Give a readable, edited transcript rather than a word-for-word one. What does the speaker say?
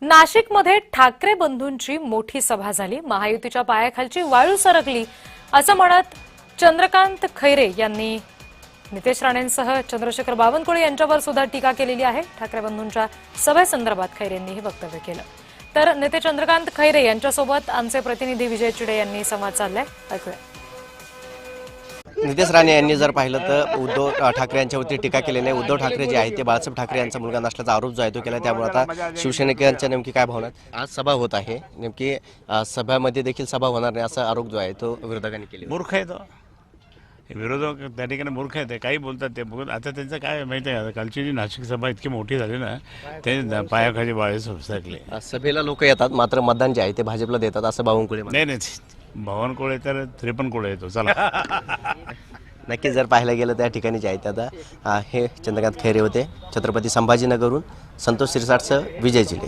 नाशिकमध्ये ठाकरे बंधूंची मोठी सभा झाली। महायुतीच्या पायाखालची वाळू सरकली असं म्हणत चंद्रकांत खैरे यांनी नितेश राणेंसह चंद्रशेखर बावनकुळे यांच्यावर सुद्धा टीका केलेली आहे। ठाकरे बंधूंच्या सभेसंदर्भात खैरेंनी हे वक्तव्य केलं। तर नेते चंद्रकांत खैरे यांच्यासोबत आमचे प्रतिनिधी विजय चिडे यांनी संवाद साधलाय, ऐकूया। नितेश राणे यांनी जर पाहिलं तर उद्धव ठाकरे यांच्यावरती टीका केली नाही। उद्धव ठाकरे जे आहेत ते बाळासाहेब ठाकरे यांचा मुलगा नसल्याचा आरोप जो आहे तो केला। त्यामुळे आता शिवसैनिकांच्या नेमकी काय भावना, आज सभा होत आहे, नेमकी सभामध्ये देखील सभा होणार नाही असा आरोप जो आहे तो विरोधकांनी केला। मूर्ख आहे तो विरोधक, त्या ठिकाणी मूर्ख आहे ते, काही बोलतात ते बघून। आता त्यांचं काय माहिती आहे, कालची जी नाशिक सभा इतकी मोठी झाली ना, ते पायाखाली वाळे सरकले। सभेला लोक येतात मात्र मतदान जे आहे ते भाजपला देतात असं बावनकुळे नाही नाही, बावनकुळे तर 53 कुळे येतो। चला नक्की जर पाहायला गेलं त्या ठिकाणी जे आहे आता हे चंद्रकांत खैरे होते। छत्रपती संभाजीनगरहून संतोष शिरसाटसह विजय चिले।